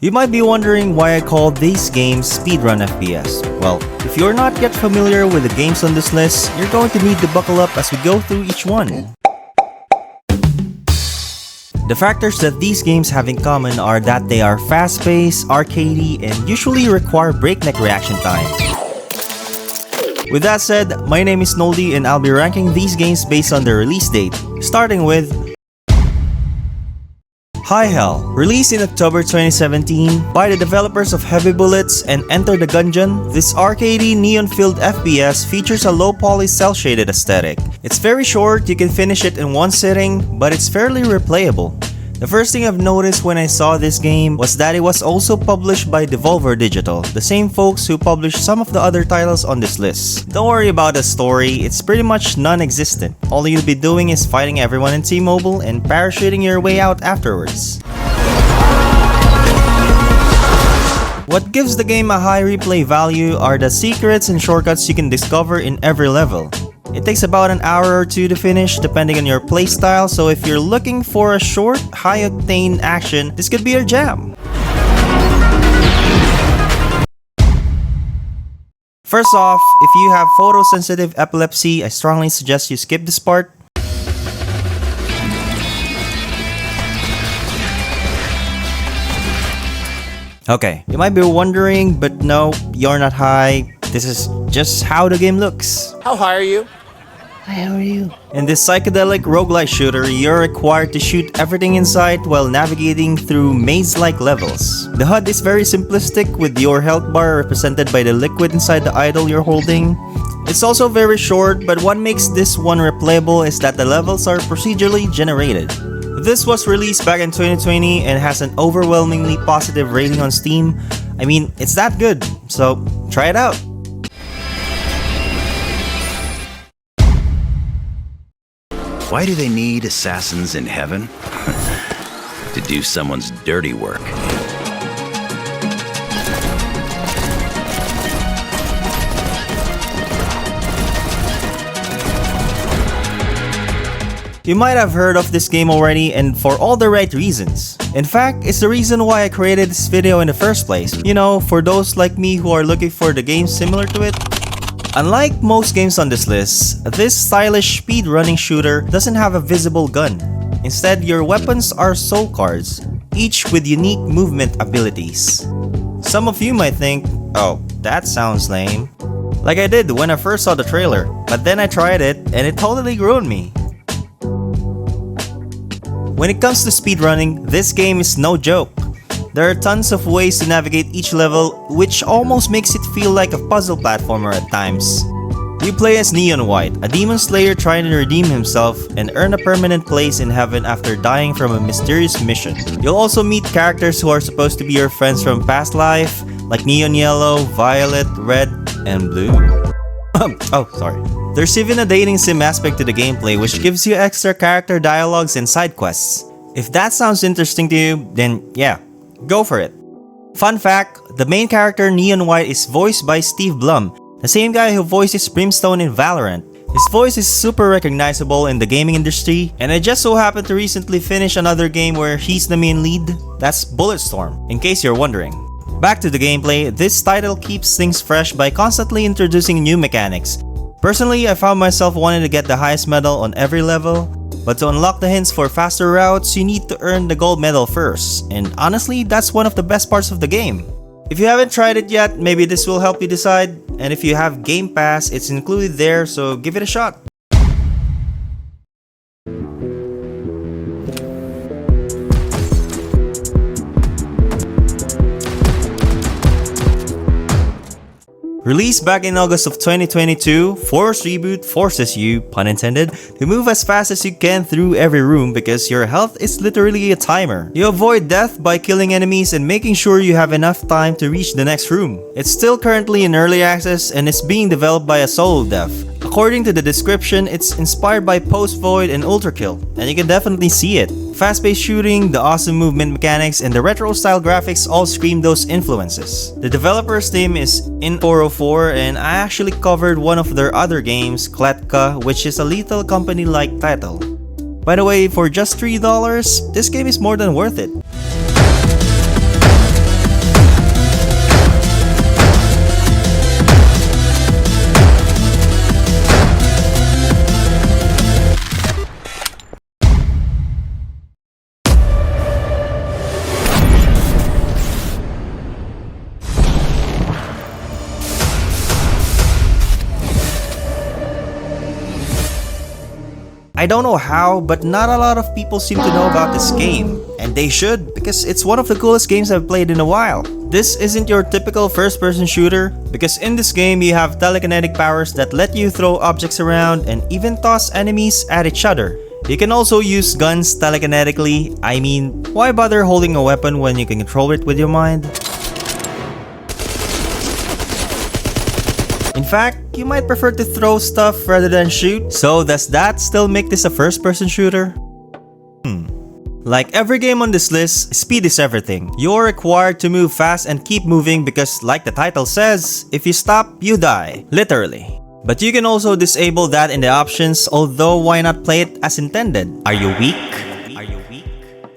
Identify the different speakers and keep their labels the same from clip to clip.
Speaker 1: You might be wondering why I call these games Speedrun FPS. Well, if you're not yet familiar with the games on this list, you're going to need to buckle up as we go through each one. The factors that these games have in common are that they are fast-paced, arcadey, and usually require breakneck reaction time. With that said, my name is Nol-D and I'll be ranking these games based on their release date, starting with Hi Hell, released in October 2017 by the developers of Heavy Bullets and Enter the Gungeon. This arcadey, neon-filled FPS features a low-poly cel-shaded aesthetic. It's very short, you can finish it in one sitting, but it's fairly replayable. The first thing I've noticed when I saw this game was that it was also published by Devolver Digital, the same folks who published some of the other titles on this list. Don't worry about the story, it's pretty much non-existent. All you'll be doing is fighting everyone in T-Mobile and parachuting your way out afterwards. What gives the game a high replay value are the secrets and shortcuts you can discover in every level. It takes about an hour or two to finish depending on your playstyle, so if you're looking for a short, high-octane action, this could be your jam. First off, if you have photosensitive epilepsy, I strongly suggest you skip this part. Okay, you might be wondering, but no, you're not high. This is just how the game looks.
Speaker 2: How high are you?
Speaker 3: How are you?
Speaker 1: In this psychedelic roguelike shooter, you're required to shoot everything in sight while navigating through maze-like levels. The HUD is very simplistic with your health bar represented by the liquid inside the idol you're holding. It's also very short, but what makes this one replayable is that the levels are procedurally generated. This was released back in 2020 and has an overwhelmingly positive rating on Steam. I mean, it's that good, so try it out.
Speaker 4: Why do they need assassins in heaven? To do someone's dirty work.
Speaker 1: You might have heard of this game already, and for all the right reasons. In fact, it's the reason why I created this video in the first place. You know, for those like me who are looking for the game similar to it. Unlike most games on this list, this stylish speedrunning shooter doesn't have a visible gun. Instead, your weapons are soul cards, each with unique movement abilities. Some of you might think, oh, that sounds lame. Like I did when I first saw the trailer, but then I tried it and it totally ruined me. When it comes to speedrunning, this game is no joke. There are tons of ways to navigate each level, which almost makes it feel like a puzzle platformer at times. You play as Neon White, a demon slayer trying to redeem himself and earn a permanent place in heaven after dying from a mysterious mission. You'll also meet characters who are supposed to be your friends from past life, like Neon Yellow, Violet, Red, and Blue. Oh, sorry. There's even a dating sim aspect to the gameplay, which gives you extra character dialogues and side quests. If that sounds interesting to you, then yeah, go for it. Fun fact, the main character Neon White is voiced by Steve Blum, the same guy who voices Brimstone in Valorant. His voice is super recognizable in the gaming industry, and I just so happened to recently finish another game where he's the main lead. That's Bulletstorm, in case you're wondering. Back to the gameplay, this title keeps things fresh by constantly introducing new mechanics. Personally, I found myself wanting to get the highest medal on every level, but to unlock the hints for faster routes, you need to earn the gold medal first, and honestly, that's one of the best parts of the game. If you haven't tried it yet, maybe this will help you decide, and if you have Game Pass, it's included there, so give it a shot. Released back in August of 2022, Force Reboot forces you, pun intended, to move as fast as you can through every room because your health is literally a timer. You avoid death by killing enemies and making sure you have enough time to reach the next room. It's still currently in early access and is being developed by a solo dev. According to the description, it's inspired by Post Void and Ultra Kill, and you can definitely see it. Fast-paced shooting, the awesome movement mechanics, and the retro-style graphics all scream those influences. The developer's name is In404, and I actually covered one of their other games, Kletka, which is a Lethal Company-like title. By the way, for just $3, this game is more than worth it. I don't know how, but not a lot of people seem to know about this game. And they should, because it's one of the coolest games I've played in a while. This isn't your typical first-person shooter, because in this game you have telekinetic powers that let you throw objects around and even toss enemies at each other. You can also use guns telekinetically. I mean, why bother holding a weapon when you can control it with your mind? In fact, you might prefer to throw stuff rather than shoot. So does that still make this a first-person shooter? Like every game on this list, speed is everything. You're required to move fast and keep moving because, like the title says, if you stop, you die. Literally. But you can also disable that in the options, although why not play it as intended? Are you weak?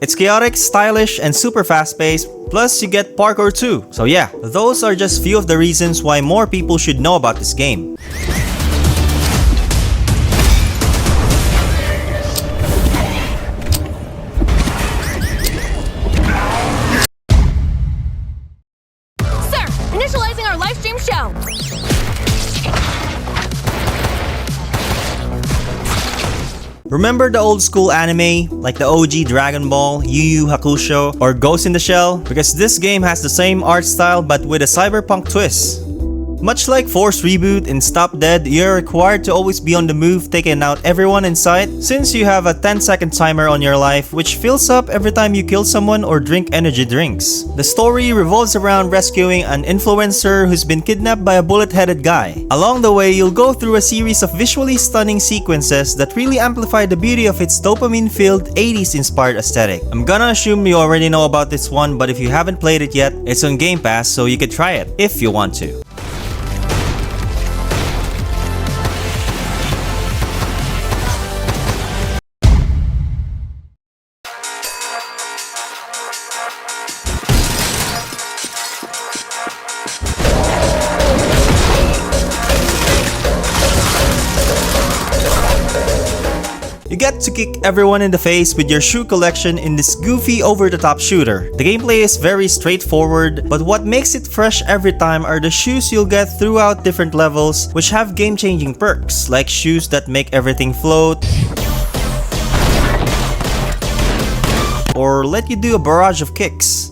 Speaker 1: It's chaotic, stylish, and super fast-paced, plus you get parkour too. So yeah, those are just few of the reasons why more people should know about this game.
Speaker 2: Sir, initializing our live stream show.
Speaker 1: Remember the old school anime, like the OG Dragon Ball, Yu Yu Hakusho, or Ghost in the Shell? Because this game has the same art style but with a cyberpunk twist. Much like Force Reboot in Stop Dead, you're required to always be on the move, taking out everyone in sight, since you have a 10-second timer on your life which fills up every time you kill someone or drink energy drinks. The story revolves around rescuing an influencer who's been kidnapped by a bullet-headed guy. Along the way, you'll go through a series of visually stunning sequences that really amplify the beauty of its dopamine-filled 80s-inspired aesthetic. I'm gonna assume you already know about this one, but if you haven't played it yet, it's on Game Pass, so you could try it if you want to. You get to kick everyone in the face with your shoe collection in this goofy over-the-top shooter. The gameplay is very straightforward, but what makes it fresh every time are the shoes you'll get throughout different levels, which have game-changing perks, like shoes that make everything float, or let you do a barrage of kicks.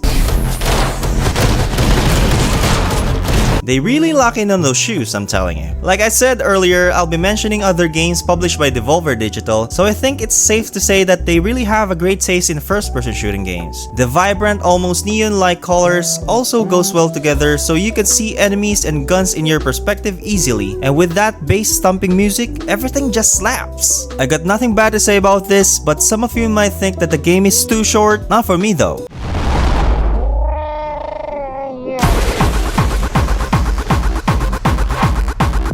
Speaker 1: They really lock in on those shoes, I'm telling you. Like I said earlier, I'll be mentioning other games published by Devolver Digital, so I think it's safe to say that they really have a great taste in first-person shooting games. The vibrant, almost neon-like colors also goes well together, so you can see enemies and guns in your perspective easily. And with that bass stomping music, everything just slaps. I got nothing bad to say about this, but some of you might think that the game is too short. Not for me though.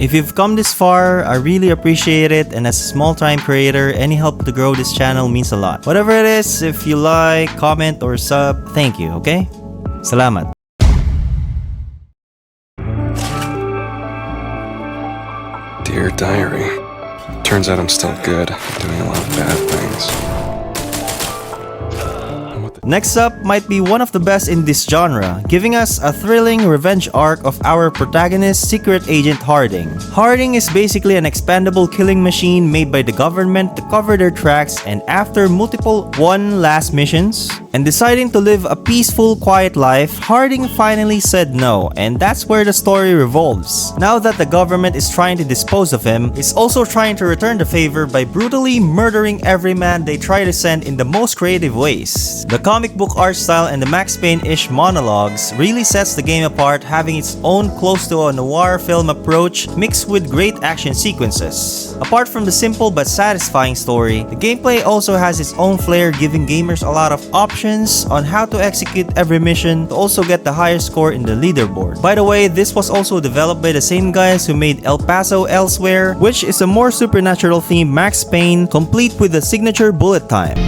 Speaker 1: If you've come this far, I really appreciate it, and as a small-time creator, any help to grow this channel means a lot. Whatever it is, if you like, comment, or sub, thank you, okay? Salamat.
Speaker 3: Dear Diary. Turns out I'm still good, doing a lot of bad things.
Speaker 1: Next up might be one of the best in this genre, giving us a thrilling revenge arc of our protagonist, Secret Agent Harding. Harding is basically an expendable killing machine made by the government to cover their tracks, and after multiple one last missions, and deciding to live a peaceful, quiet life, Harding finally said no, and that's where the story revolves. Now that the government is trying to dispose of him, it's also trying to return the favor by brutally murdering every man they try to send in the most creative ways. The comic book art style and the Max Payne-ish monologues really sets the game apart, having its own close to a noir film approach mixed with great action sequences. Apart from the simple but satisfying story, the gameplay also has its own flair, giving gamers a lot of options on how to execute every mission to also get the highest score in the leaderboard. By the way, this was also developed by the same guys who made El Paso Elsewhere, which is a more supernatural themed Max Payne, complete with the signature bullet time.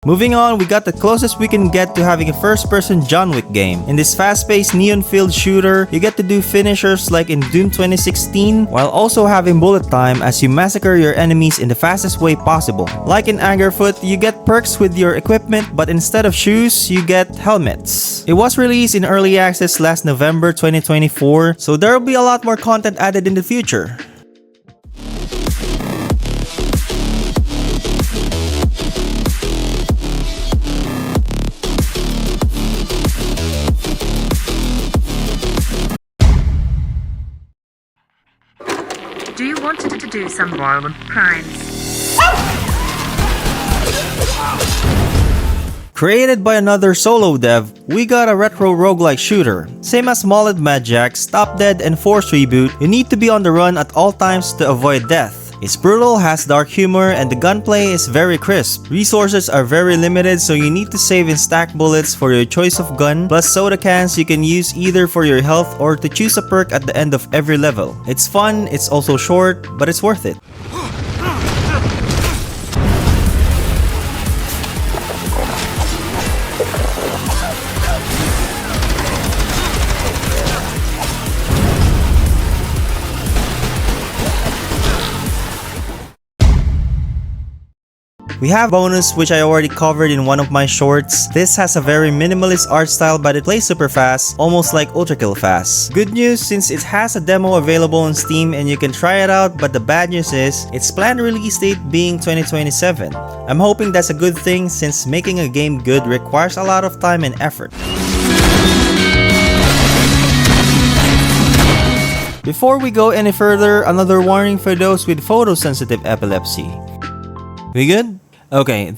Speaker 1: Moving on, we got the closest we can get to having a first-person John Wick game. In this fast-paced neon-filled shooter, you get to do finishers like in Doom 2016, while also having bullet time as you massacre your enemies in the fastest way possible. Like in Angerfoot, you get perks with your equipment, but instead of shoes, you get helmets. It was released in early access last November 2024, so there will be a lot more content added in the future.
Speaker 5: Do you want to do some violent crimes?
Speaker 1: Created by another solo dev, we got a retro roguelike shooter. Same as Mullet Madjack, Stop Dead, and Force Reboot, you need to be on the run at all times to avoid death. It's brutal, has dark humor, and the gunplay is very crisp. Resources are very limited, so you need to save and stack bullets for your choice of gun, plus soda cans you can use either for your health or to choose a perk at the end of every level. It's fun, it's also short, but it's worth it. We have bonus, which I already covered in one of my shorts. This has a very minimalist art style, but it plays super fast, almost like Ultrakill fast. Good news, since it has a demo available on Steam and you can try it out, but the bad news is, its planned release date being 2027. I'm hoping that's a good thing, since making a game good requires a lot of time and effort. Before we go any further, another warning for those with photosensitive epilepsy. We good? Okay.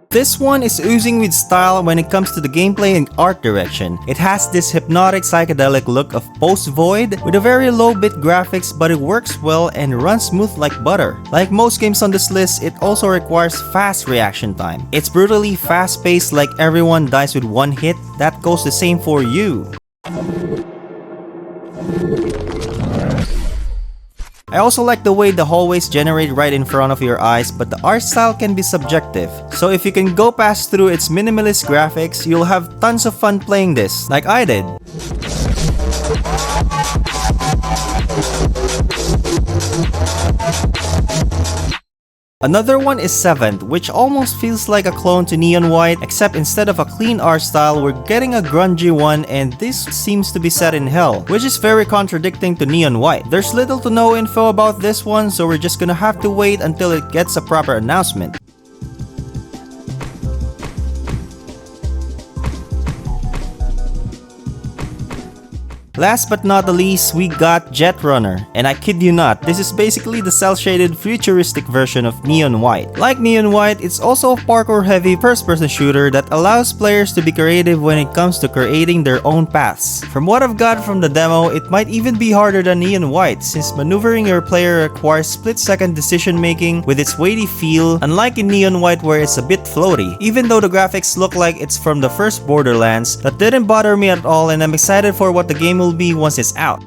Speaker 1: This one is oozing with style when it comes to the gameplay and art direction. It has this hypnotic psychedelic look of post-void with a very low bit graphics, but it works well and runs smooth like butter. Like most games on this list, it also requires fast reaction time. It's brutally fast-paced, like everyone dies with one hit. That goes the same for you. I also like the way the hallways generate right in front of your eyes, but the art style can be subjective. So if you can go past through its minimalist graphics, you'll have tons of fun playing this, like I did. Another one is Seventh, which almost feels like a clone to Neon White, except instead of a clean art style, we're getting a grungy one, and this seems to be set in hell, which is very contradicting to Neon White. There's little to no info about this one, so we're just gonna have to wait until it gets a proper announcement. Last but not the least, we got Jet Runner, and I kid you not, this is basically the cel-shaded futuristic version of Neon White. Like Neon White, it's also a parkour-heavy first-person shooter that allows players to be creative when it comes to creating their own paths. From what I've got from the demo, it might even be harder than Neon White, since maneuvering your player requires split-second decision-making with its weighty feel, unlike in Neon White where it's a bit floaty. Even though the graphics look like it's from the first Borderlands, that didn't bother me at all, and I'm excited for what the game will be once it's out.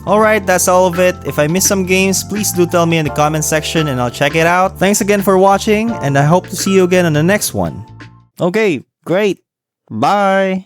Speaker 1: Alright, that's all of it. If I missed some games, please do tell me in the comment section and I'll check it out. Thanks again for watching, and I hope to see you again on the next one. Okay, great. Bye!